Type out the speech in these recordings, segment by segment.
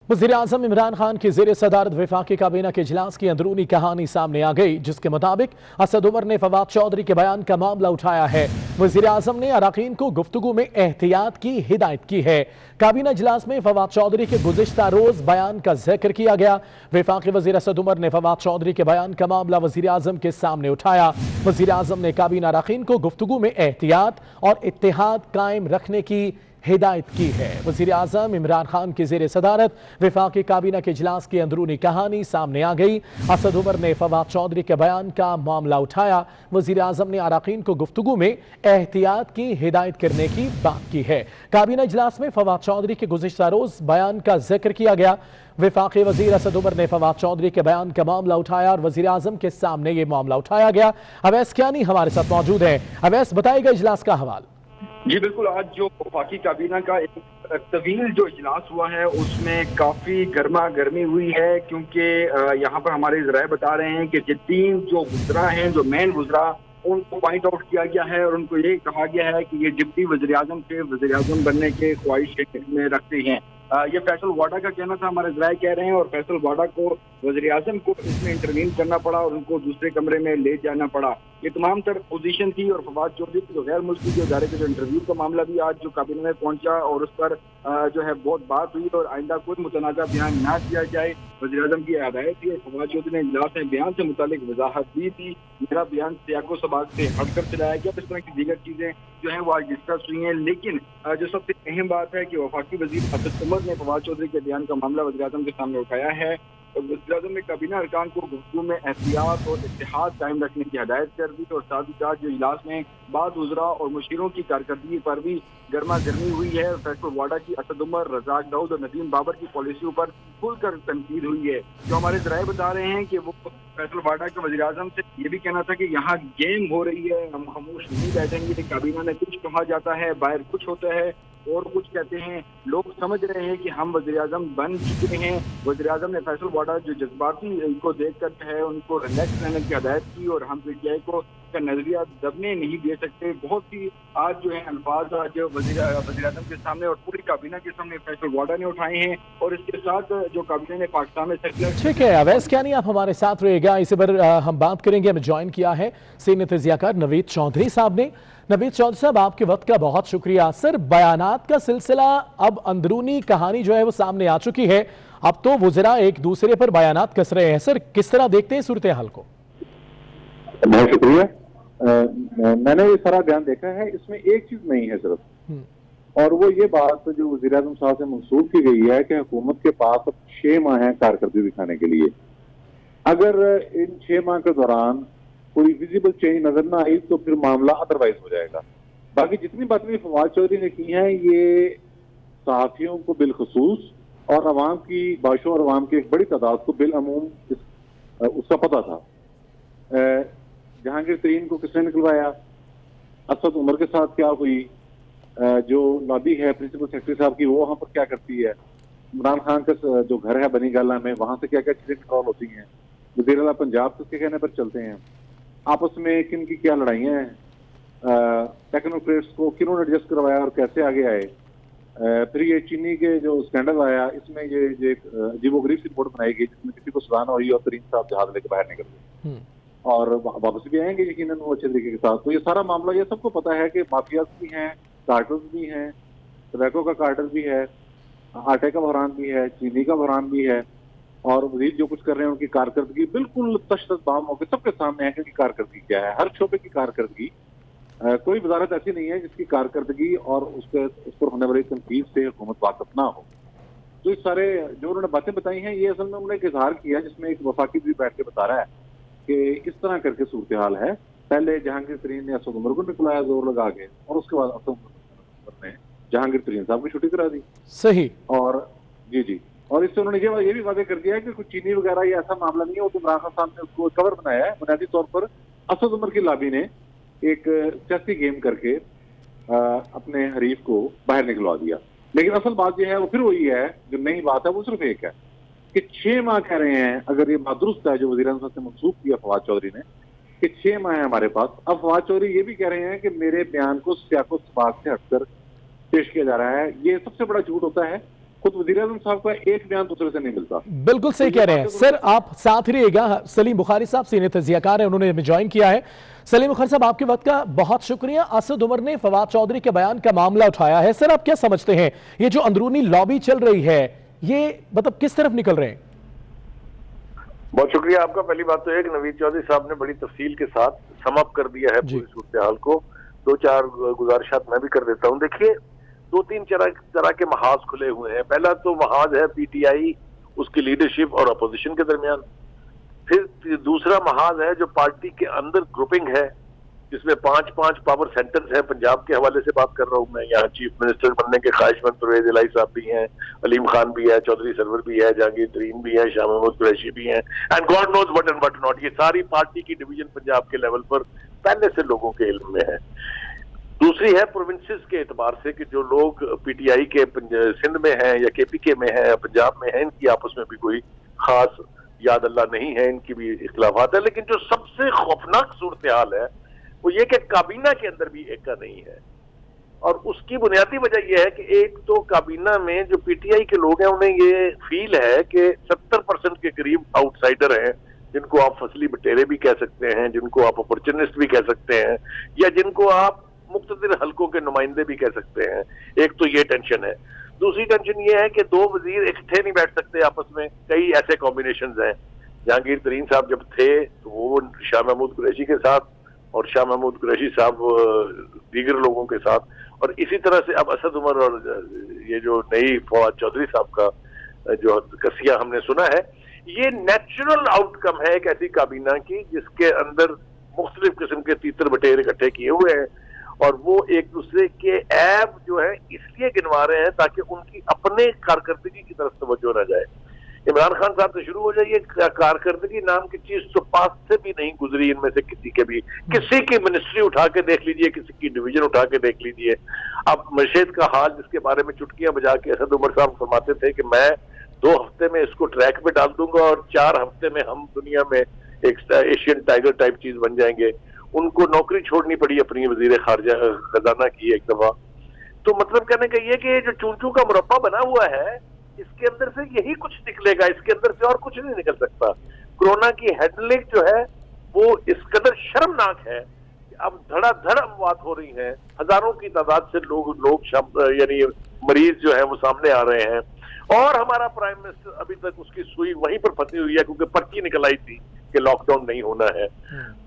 वज़ीर-ए-आज़म इमरान खान की ज़ेर सदारत वफाकी काबीना के इजलास की अंदरूनी कहानी सामने आ गई, जिसके मुताबिक असद उमर ने फवाद चौधरी के बयान का मामला उठाया है। वज़ीर-ए-आज़म ने अरकान को गुफ्तगू में एहतियात की हिदायत की है। काबीना इजलास में फवाद चौधरी के गुज़िश्ता रोज़ बयान का जिक्र किया गया। वफाकी वज़ीर असद उमर ने फवाद चौधरी के बयान का मामला वज़ीर-ए-आज़म के सामने उठाया। वज़ीर-ए-आज़म ने काबीना अरकान को गुफ्तगू में एहतियात और इत्तेहाद कायम रखने की हिदायत की है। वज़ीर-ए-आज़म इमरान खान की ज़ेर सदारत वफाकी काबीना के इजलास की अंदरूनी कहानी सामने आ गई। असद उमर ने फवाद चौधरी के बयान का मामला उठाया। वज़ीर-ए-आज़म ने अरकान को गुफ्तगू में एहतियात की हिदायत करने की बात की है। काबीना इजलास में फवाद चौधरी के गुज़िश्ता रोज़ बयान का जिक्र किया गया। वफाकी वज़ीर असद उमर ने फवाद चौधरी के बयान का मामला उठाया और वज़ीर-ए-आज़म के सामने ये मामला उठाया गया। अवैस कियानी हमारे साथ मौजूद है। अवैस, बताएगा इजलास का हवाल। जी बिल्कुल, आज जो वफाकी काबीना का एक तवील जो इजलास हुआ है उसमें काफ़ी गर्मा गर्मी हुई है, क्योंकि यहाँ पर हमारे ज़राए बता रहे हैं कि तीन जो वज़रा हैं, जो मेन वज़रा, उनको पॉइंट आउट किया गया है और उनको ये कहा गया है कि ये डिप्टी वज़ीर-ए-आज़म के वज़ीर-ए-आज़म बनने के ख्वाहिश में रखते हैं। ये फैसल वाडा का कहना था, हमारे ज़राए कह रहे हैं, और फैसल वाडा को वज़ीर-ए-आज़म को इसमें इंटरवीन करना पड़ा और उनको दूसरे कमरे में ले जाना पड़ा। ये तमाम तर पोजीशन थी और फवाद चौधरी की जो गैर मुल्की जो इदारे के जो इंटरव्यू का मामला भी आज जो काबीना में पहुंचा और उस पर जो है बहुत बात हुई और आइंदा कोई मुतनाज़ा बयान ना दिया जाए, वज़ीर-ए-आज़म की हिदायत थी और फवाद चौधरी ने इजलास में बयान से मुतालिक वजाहत दी थी। मेरा बयान सियाको सबाक से हटकर चलाया गया, इस तरह की दीगर चीज़ें जो है वो आज डिस्कस हुई हैं। लेकिन जो सबसे अहम बात है कि वफाकी वज़ीर असद उमर ने फवाद चौधरी के बयान का मामला वज़ीर-ए-आज़म के सामने उठाया है और वज़ीर-ए-आज़म ने काबीना अरकान को गुफ्तगू में एहतियात और इत्तेहाद कायम रखने की हिदायत कर दी और साथ ही साथ जो इजलास में बाद वज़रा और मुशीरों की कारकर्दगी पर भी गर्मा गर्मी हुई है। फैसल वाडा की असद उमर, रज़ाक दाऊद और नदीम बाबर की पॉलिसियों पर खुलकर तनकीद हुई है। जो हमारे ज़राए बता रहे हैं कि वो फैसल वाडा के वज़ीर-ए-आज़म से ये भी कहना था कि यहाँ गेम हो रही है, हम खामोश नहीं बैठेंगे। काबीना में कुछ कहा जाता है, बाहर कुछ होता है और कुछ कहते हैं। लोग समझ रहे हैं कि हम वज़ीर-ए-आज़म बन चुके हैं। वज़ीर-ए-आज़म ने फैसल वाडा जो जज्बाती को देखकर है उनको रिलैक्स रहने की हिदायत की और हम पीटीआई को का नजरिया दबने नहीं दे सकते। बहुत सी आज जो है अल्फाज आज वज़ीर-ए-आज़म के सामने और पूरी काबीना के सामने फैसल वाडा ने उठाए हैं और इसके साथ जो काबीना ने पाकिस्तान में सेक्युलर। ठीक है अवैस कियानी, आप हमारे साथ रहिएगा। इसी पर हम बात करेंगे। हमें ज्वाइन किया है सीनियर तजियाकार नवीद चौधरी साहब ने। नवीद चौधरी साहब, आपके वक्त का बहुत शुक्रिया। सर, बयानात का सिलसिला अब अंदरूनी कहानी जो है वो सामने आ चुकी है। अब तो वज़रा एक दूसरे पर बयानात कस रहे हैं। सर, किस तरह देखते हैं सूरत हाल को? बहुत शुक्रिया। मैंने ये सारा बयान देखा है, इसमें एक चीज नहीं है सिर्फ, और वो ये बात जो वज़ीर-ए-आज़म साहब से मंसूब की गई है कि हुकूमत के पास अब 6 माह है कारकर्दगी दिखाने के लिए। अगर इन 6 माह के दौरान कोई विजिबल चेंज नजर ना आई तो फिर मामला अदरवाइज हो जाएगा। बाकी जितनी बातें भी फवाद चौधरी ने की हैं, ये सहाफियों को बिलखसूस और अवाम की बाशों और अवाम की एक बड़ी तादाद को बिलअमूम उसका पता था। जहांगीर तरीन को किसने निकलवाया, असद उमर के साथ क्या हुई, जो लॉबी है प्रिंसिपल सेक्रेटरी साहब की वो वहां पर क्या करती है, इमरान खान का जो घर है बनी गाला में वहां से क्या क्या चीजें कंट्रोल होती हैं, वज़ीर आला पंजाब किसके कहने पर चलते हैं, आपस में किन की क्या लड़ाइयाँ हैं, टेक्नोक्रेट्स को किन्होंने एडजस्ट करवाया और कैसे आगे आए। फिर ये चीनी के जो स्कैंडल आया, इसमें ये अजीबोगरीब सी रिपोर्ट बनाई गई जिसमें किसी को सजा ना हुई और तरीन साहब जहाज लेकर बाहर निकल गए और वापस भी आएंगे यकीनन वो अच्छे तरीके के साथ। तो ये सारा मामला ये सबको पता है कि माफियाज भी हैं, कार्टल्स भी हैं, टबैको का कार्टल भी है, आटे का बहरान भी है, चीनी का बहरान भी है और वज़ीर जो कुछ कर रहे हैं उनकी कारकर्दगी बिल्कुल तशदद बाम होकर सबके सामने है कि उनकी कारकर्दगी क्या है। हर शोबे की कारकर्दगी, कोई वजारत ऐसी नहीं है जिसकी कारकर्दगी और उस पर होने वाली तनकीद से हुकूमत वाकफ ना हो। तो इस सारे जो उन्होंने बातें बताई हैं ये असल में उन्होंने एक इजहार किया जिसमें एक वफाकी भी बैठ के बता रहा है कि इस तरह करके सूरत हाल है। पहले जहांगीर तरीन ने असद उमर को निकलाया जोर लगा के और उसके बाद असद उमर ने जहांगीर तरीन साहब की छुट्टी करा दी। सही। और जी और इससे उन्होंने ये भी वादे कर दिया है कि कुछ चीनी वगैरह ये ऐसा मामला नहीं है। वो तो इमरान खान साहब ने उसको कवर बनाया है। बुनियादी तौर पर असद उमर की लॉबी ने एक सियासी गेम करके अपने हरीफ को बाहर निकलवा दिया। लेकिन असल बात जो है वो फिर वही है, जो नई बात है वो सिर्फ एक है कि 6 माह कह रहे हैं। अगर ये बात दुरुस्त है जो वज़ीर-ए-आज़म साहब से मंसूब किया फवाद चौधरी ने कि 6 माह है हमारे पास। अब फवाद चौधरी ये भी कह रहे हैं कि मेरे बयान को सियाको सबाक से हटकर पेश किया जा रहा है। ये सबसे बड़ा झूठ होता है खुद वज़ीर-ए-आज़म साहब का एक बयान दूसरे से नहीं मिलता। बिल्कुल सही कह रहे हैं सर, आप साथ रहिएगा। सलीम बुखारी साहब सीनियर तजियाकार हैं, उन्होंने हमें ज्वाइन किया है। सलीम बुखारी साहब, आपके वक्त का बहुत शुक्रिया। असद उमर ने फवाद चौधरी के बयान का मामला उठाया है। सर, आप क्या समझते हैं, ये जो अंदरूनी लॉबी चल रही है, ये मतलब किस तरफ निकल रहे हैं? बहुत शुक्रिया आपका। पहली बात तो है कि नवीद चौधरी साहब ने बड़ी तफसील के साथ सम अप कर दिया है पूरी सूरत हाल को। 2-4 गुजारिशात मैं भी कर देता हूँ। देखिए, 2-3 तरह के महाज खुले हुए हैं। पहला तो महाज है पीटीआई, उसकी लीडरशिप और अपोजिशन के दरमियान। फिर दूसरा महाज है जो पार्टी के अंदर ग्रुपिंग है, जिसमें 5-5 पावर सेंटर्स हैं। पंजाब के हवाले से बात कर रहा हूँ मैं। यहाँ चीफ मिनिस्टर बनने के ख्वाहिशमंद परवेज इलाही साहब भी हैं, अलीम खान भी है, चौधरी सरवर भी है, जहांगीर तरीन भी है, शाह महमूद कुरैशी भी हैं, and God knows what and what not. ये सारी पार्टी की डिवीजन पंजाब के लेवल पर पहले से लोगों के इल्म में है। दूसरी है प्रोविंसेस के एतबार से कि जो लोग पीटीआई के सिंध में हैं या केपीके में हैं या पंजाब में हैं, इनकी आपस में भी कोई खास याद अल्लाह नहीं है, इनकी भी इख्तिलाफात है। लेकिन जो सबसे खौफनाक सूरत हाल है वो ये कि काबीना के अंदर भी एक का नहीं है। और उसकी बुनियादी वजह यह है कि एक तो काबीना में जो पीटीआई के लोग हैं उन्हें ये फील है कि 70% के करीब आउटसाइडर हैं, जिनको आप फसली बटेरे भी कह सकते हैं, जिनको आप अपॉर्चुनिस्ट भी कह सकते हैं, या जिनको आप मुख्तलिफ हलकों के नुमाइंदे भी कह सकते हैं। एक तो ये टेंशन है। दूसरी टेंशन ये है कि 2 वजीर इकट्ठे नहीं बैठ सकते आपस में। कई ऐसे कॉम्बिनेशंस हैं। जहांगीर तरीन साहब जब थे तो वो शाह महमूद कुरैशी के साथ, और शाह महमूद कुरैशी साहब दीगर लोगों के साथ, और इसी तरह से अब असद उमर और ये जो नई फवाद चौधरी साहब का जो कसिया हमने सुना है, ये नेचुरल आउटकम है एक ऐसी काबीना की जिसके अंदर मुख्तलिफ किस्म के तीतर बटेर इकट्ठे किए हुए हैं, और वो एक दूसरे के ऐब जो है इसलिए गिनवा रहे हैं ताकि उनकी अपने कारकर्दगी की तरफ तवज्जो न जाए। इमरान खान साहब से शुरू हो जाइए, कारकर्दगी नाम की चीज तो पास से भी नहीं गुजरी इनमें से किसी के भी। किसी की मिनिस्ट्री उठा के देख लीजिए, किसी की डिवीजन उठा के देख लीजिए। अब मर्शेद का हाल जिसके बारे में चुटकियां बजा के असद उमर साहब फरमाते थे कि मैं 2 हफ्ते में इसको ट्रैक पे डाल दूंगा और 4 हफ्ते में हम दुनिया में एक एशियन टाइगर टाइप चीज बन जाएंगे। उनको नौकरी छोड़नी पड़ी अपनी वजीर खारजा खजाना की एक दफा। तो मतलब कहने का ये कि जो चूचू का मुरब्बा बना हुआ है, इसके अंदर से यही कुछ निकलेगा, इसके अंदर से और कुछ नहीं निकल सकता। कोरोना की हैंडलिंग जो है वो इस कदर शर्मनाक है कि अब धड़ाधड़ अमवात हो रही हैं, हजारों की तादाद से लोग यानी मरीज जो है वो सामने आ रहे हैं, और हमारा प्राइम मिनिस्टर अभी तक उसकी सुई वहीं पर फंसी हुई है क्योंकि पर्ची निकल आई थी कि लॉकडाउन नहीं होना है।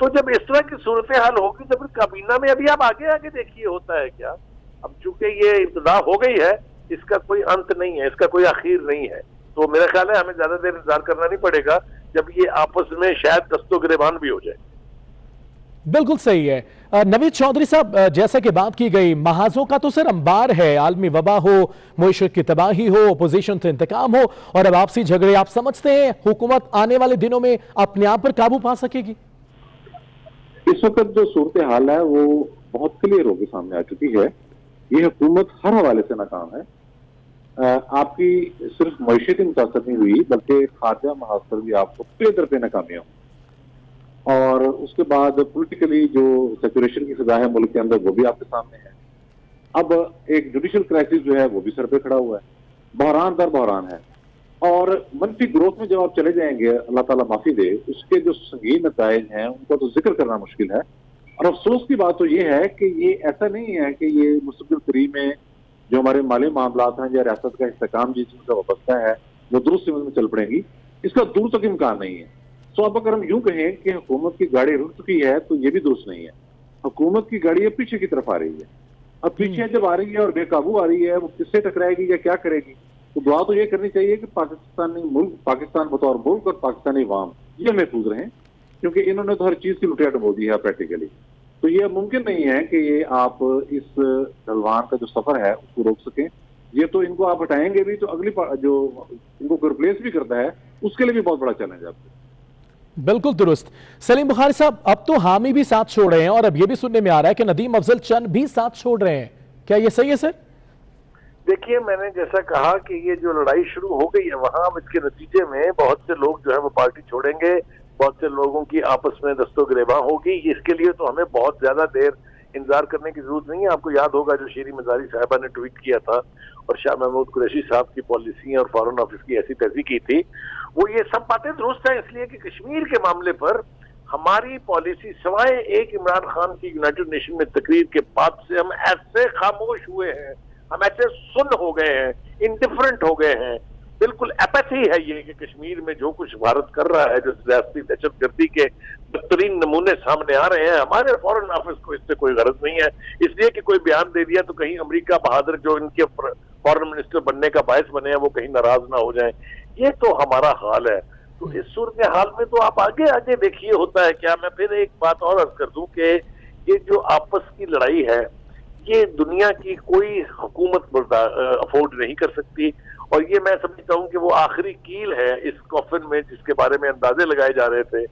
तो जब इस तरह की सूरत हाल होगी तो फिर काबीना में अभी आप आगे देखिए होता है क्या। अब चूंकि ये इब्तिदा हो गई है, इसका कोई अंत नहीं है, इसका कोई आखिर नहीं है। तो मेरा ख्याल है हमें ज्यादा देर इंतजार करना नहीं पड़ेगा, जब ये आपस में शायद दस्तो गिरेबान भी हो जाए। बिल्कुल सही है। नवीद चौधरी साहब, जैसा कि बात की गई, महाजों का तो सर अंबार है, आलमी वबा हो, मुईशत की तबाही हो, अपोजिशन से इंतकाम हो, और अब आपसी झगड़े। आप समझते हैं हुकूमत आने वाले दिनों में अपने आप पर काबू पा सकेगी? इस वक्त जो सूरत हाल है वो बहुत क्लियर होकर सामने आ चुकी है। ये हुकूमत हर हवाले से नाकाम है। आपकी सिर्फ मईशत ही मुतासर नहीं हुई, बल्कि खारजा महाज पर भी आपको पे पे नाकामियां, और उसके बाद पॉलिटिकली जो सेचुरेशन की सजा है मुल्क के अंदर वो भी आपके सामने है। अब एक जुडिशल क्राइसिस जो है वो भी सर पे खड़ा हुआ है, बहरान दर बहरान है। और मनफी ग्रोथ में जब आप चले जाएंगे, अल्लाह ताला माफी दे, उसके जो संगीन नताइज हैं उनको तो जिक्र करना मुश्किल है। और अफसोस की बात तो ये है कि ये ऐसा नहीं है कि ये मुस्तकिल करीब में जो हमारे माली मामला हैं या रियासत का इस्तेकाम जिसका वाबस्ता है वो दुरुस्त में चल पड़ेंगी, इसका दूर तक इम्कान नहीं है। तो अब अगर हम यूं कहें कि हुकूमत की गाड़ी रुक चुकी है तो ये भी दुरुस्त नहीं है। हुकूमत की गाड़ी अब पीछे की तरफ आ रही है। अब पीछे जब आ रही है और बेकाबू आ रही है, वो किससे टकराएगी या क्या करेगी? तो दुआ तो ये करनी चाहिए कि पाकिस्तान बतौर मुल्क और पाकिस्तानी अवाम ये महफूज रहें, क्योंकि इन्होंने तो हर चीज की लुटिया डुबो दी है प्रैक्टिकली। तो ये मुमकिन नहीं है कि ये आप इस ढलवान का जो सफर है उसको रोक सकें। ये तो इनको आप हटाएंगे भी तो अगली जो इनको रिप्लेस भी करता है उसके लिए भी बहुत बड़ा चैलेंज है आपको। बिल्कुल दुरुस्त। सलीम बुखारी साहब, अब तो हामी भी साथ छोड़ रहे हैं और अब ये भी सुनने में आ रहा है कि नदीम अफजल चंद भी साथ छोड़ रहे हैं, क्या ये सही है सर? देखिए, मैंने जैसा कहा कि ये जो लड़ाई शुरू हो गई है वहां, अब इसके नतीजे में बहुत से लोग जो है वो पार्टी छोड़ेंगे, बहुत से लोगों की आपस में दस्तो गिरेबान होगी। इसके लिए तो हमें बहुत ज्यादा देर انتظار کرنے کی ضرورت نہیں ہے. آپ کو یاد ہوگا جو شیریں مزاری صاحبہ نے ٹویٹ کیا تھا اور شاہ محمود قریشی صاحب کی پالیسی اور فارن آفس کی ایسی تیزی کی تھی, وہ یہ سب باتیں درست ہیں, اس لیے کہ کشمیر کے معاملے پر ہماری پالیسی سوائے ایک عمران خان کی یونائٹڈ نیشن میں تقریر کے بعد سے ہم ایسے خاموش ہوئے ہیں, ہم ایسے سن ہو گئے ہیں, انڈیفرنٹ ہو گئے ہیں, بالکل اپیتھی ہے یہ کہ کشمیر میں جو کچھ بھارت کر رہا ہے, جو سیاسی دہشت گردی کے بدترین نمونے سامنے آ رہے ہیں, ہمارے فارن آفس کو اس سے کوئی غرض نہیں ہے. اس لیے کہ کوئی بیان دے دیا تو کہیں امریکہ بہادر جو ان کے فارن منسٹر بننے کا باعث بنے ہیں وہ کہیں ناراض نہ ہو جائیں. یہ تو ہمارا حال ہے. تو اس صورتحال میں تو آپ آگے آگے دیکھیے ہوتا ہے کیا. میں پھر ایک بات اور عرض کر دوں کہ یہ جو آپس کی لڑائی ہے یہ دنیا کی کوئی حکومت افورڈ نہیں کر سکتی, اور یہ میں سمجھتا ہوں کہ وہ آخری کیل ہے اس کافن میں جس کے بارے میں اندازے لگائے جا رہے تھے.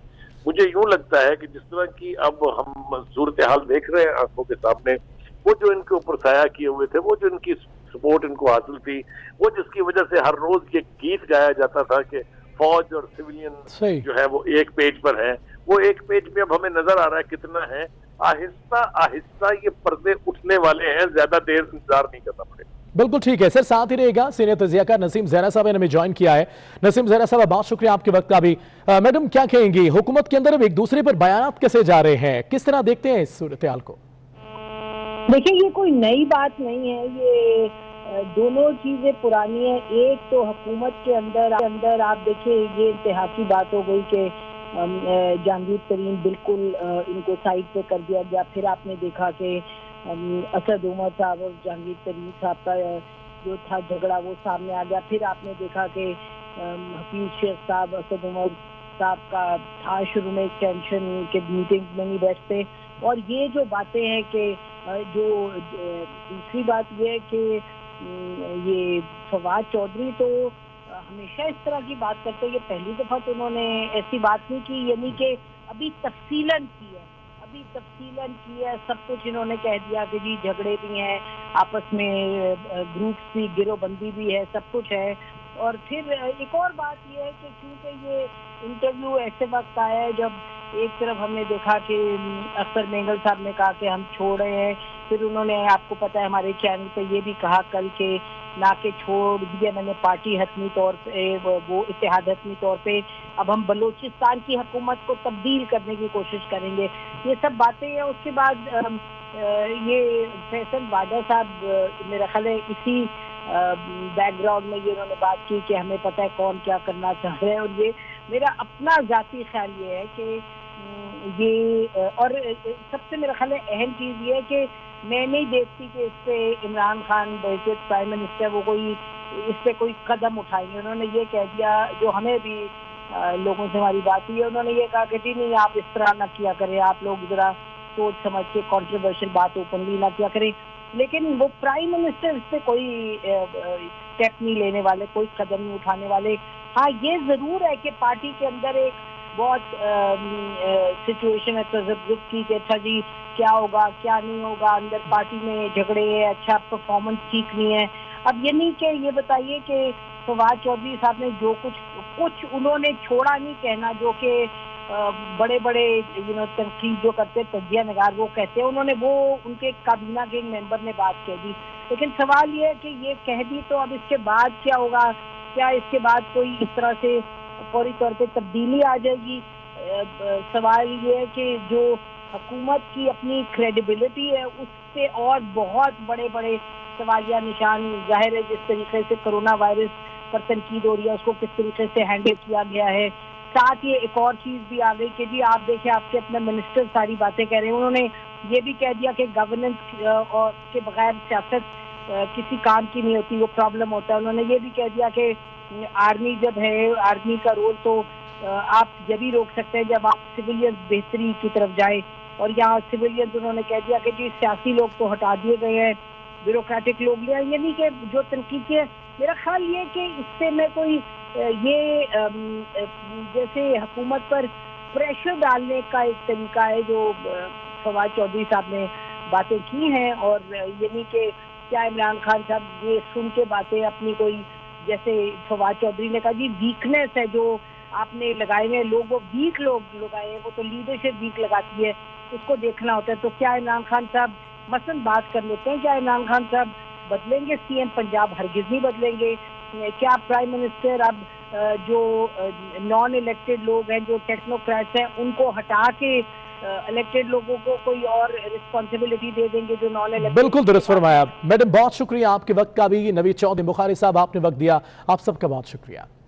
مجھے یوں لگتا ہے کہ جس طرح کی اب ہم صورتحال دیکھ رہے ہیں آنکھوں کے سامنے, وہ جو ان کے اوپر سایہ کیے ہوئے تھے, وہ جو ان کی سپورٹ ان کو حاصل تھی, وہ جس کی وجہ سے ہر روز یہ گیت گایا جاتا تھا کہ فوج اور سویلین جو ہے وہ ایک پیج پر ہیں, وہ ایک پیج پہ اب ہمیں نظر آ رہا ہے کتنا ہے. آہستہ آہستہ یہ پردے اٹھنے والے ہیں, زیادہ دیر انتظار نہیں کرنا پڑے. بالکل ٹھیک ہے سر, ساتھ ہی رہے گا سینئر تجزیہ کار نسیم زہرا صاحب نے ہمیں جوائن کیا ہے. نسیم زہرا صاحب بہت شکریہ آپ کے وقت کا بھی. میڈم کیا کہیں گی, حکومت کے اندر اب ایک دوسرے پر بیانات کیسے جا رہے ہیں, کس طرح دیکھتے ہیں اس صورتحال کو؟ دیکھیں یہ کوئی نئی بات نہیں ہے, یہ دونوں چیزیں پرانی ہیں. ایک تو حکومت کے اندر آپ دیکھیں یہ انتہا کی بات ہو گئی کہ جہانگیر ترین بالکل ان کو سائڈ پہ کر دیا گیا. پھر آپ نے دیکھا کہ اسد عمر صاحب اور جہانگیر ترین صاحب کا جو تھا جھگڑا وہ سامنے آ گیا. پھر آپ نے دیکھا کہ حفیظ شیخ صاحب اسد عمر صاحب کا تھا شروع میں ٹینشن کہ میٹنگ میں نہیں بیٹھتے. اور یہ جو باتیں ہیں کہ جو دوسری بات یہ ہے کہ یہ فواد چودھری تو ہمیشہ اس طرح کی بات کرتے ہیں. یہ پہلی دفعہ تو انہوں نے ایسی بات نہیں کی, یعنی کہ ابھی تفصیلاً کی ہے, سب کچھ انہوں نے کہہ دیا کہ جی جھگڑے بھی ہیں آپس میں, گروپس بھی, گروہ بندی بھی ہے, سب کچھ ہے. اور پھر ایک اور بات یہ ہے کہ کیونکہ یہ انٹرویو ایسے وقت آیا ہے جب ایک طرف ہم نے دیکھا کہ اختر مینگل صاحب نے کہا کہ ہم چھوڑ رہے ہیں, پھر انہوں نے آپ کو پتہ ہے ہمارے چینل پہ یہ بھی کہا کل کہ نہ کہ چھوڑ دیا میں نے پارٹی حتمی طور پہ, وہ اتحاد حتمی طور پہ, اب ہم بلوچستان کی حکومت کو تبدیل کرنے کی کوشش کریں گے. یہ سب باتیں ہیں. اس کے بعد یہ فیصل واڈا صاحب میرا خیال ہے اسی بیک گراؤنڈ میں یہ انہوں نے بات کی کہ ہمیں پتہ ہے کون کیا کرنا چاہ رہے ہیں. اور یہ میرا اپنا ذاتی خیال یہ ہے کہ یہ, اور سب سے میرا خیال ہے اہم چیز یہ ہے کہ میں نہیں دیکھتی کہ اس پہ عمران خان پرائم منسٹر وہ کوئی اس پہ کوئی قدم اٹھائیں گے. انہوں نے یہ کہہ دیا, جو ہمیں بھی لوگوں سے ہماری بات ہوئی ہے, انہوں نے یہ کہا کہ جی نہیں آپ اس طرح نہ کیا کریں, آپ لوگ ذرا سوچ سمجھ کے کنٹروورشل بات اوپنلی نہ کیا کریں. لیکن وہ پرائم منسٹر اس پہ کوئی اسٹیپ نہیں لینے والے, کوئی قدم نہیں اٹھانے والے. ہاں یہ ضرور ہے کہ پارٹی کے اندر ایک بہت سچویشن ہے تذبذب کی کہ اچھا جی کیا ہوگا کیا نہیں ہوگا, اندر پارٹی میں جھگڑے ہیں, اچھا پرفارمنس ٹھیک نہیں ہے. اب یہ نہیں کہ یہ بتائیے کہ فواد چودھری صاحب نے جو کچھ انہوں نے چھوڑا نہیں کہنا, جو کہ بڑے بڑے تنقید جو کرتے تجزیہ نگار وہ کہتے ہیں, انہوں نے وہ ان کے کابینہ کے ممبر نے بات کہہ دی. لیکن سوال یہ ہے کہ یہ کہہ دی تو اب اس کے بعد کیا ہوگا, کیا اس کے بعد کوئی اس طرح سے فوری طور پہ تبدیلی آ جائے گی. سوال یہ ہے کہ جو حکومت کی اپنی کریڈیبلٹی ہے اس سے اور بہت بڑے بڑے سوالیہ نشان ظاہر ہے. جس طریقے سے کرونا وائرس پر تنقید ہو رہی ہے اس کو کس طریقے سے ہینڈل کیا گیا ہے. ساتھ یہ ایک اور چیز بھی آ گئی کہ جی آپ دیکھیں آپ کے اپنے منسٹر ساری باتیں کہہ رہے ہیں. انہوں نے یہ بھی کہہ دیا کہ گورننس اور کے بغیر سیاست کسی کام کی نہیں ہوتی, وہ پرابلم ہوتا ہے. انہوں نے یہ بھی کہہ دیا کہ آرمی جب ہے, آرمی کا رول تو آپ جب ہی روک سکتے ہیں جب آپ سویلین بہتری کی طرف جائیں. اور یہاں سویلین انہوں نے کہہ دیا کہ جی سیاسی لوگ تو ہٹا دیے گئے ہیں, بیوروکریٹک لوگ لے, یعنی کہ جو تنقید کی ہے. میرا خیال یہ کہ اس سے میں کوئی یہ جیسے حکومت پر پریشر ڈالنے کا ایک طریقہ ہے جو فواد چودھری صاحب نے باتیں کی ہیں. اور یعنی کہ کیا عمران خان صاحب یہ سن کے باتیں اپنی کوئی, جیسے فواد چودھری نے کہا جی ویکنیس ہے جو आपने लगाए हुए लोग, वो वीक लोग लगाए हैं, वो तो लीडरशिप वीक लगाती है, उसको देखना होता है। तो क्या इमरान खान साहब मसलन बात कर लेते हैं, क्या इमरान खान साहब बदलेंगे सीएम पंजाब? हरगिज नहीं बदलेंगे। क्या प्राइम मिनिस्टर अब जो नॉन इलेक्टेड लोग हैं, जो टेक्नोक्रेट्स हैं, उनको हटा के इलेक्टेड लोगों को कोई और रिस्पॉन्सिबिलिटी दे देंगे जो नॉन इलेक्टेड? बिल्कुल दुरुस्त फरमाया मैडम, बहुत शुक्रिया आपके वक्त का भी। नवीद चौधरी बुखारी साहब, आपने वक्त दिया, आप सबका बहुत शुक्रिया।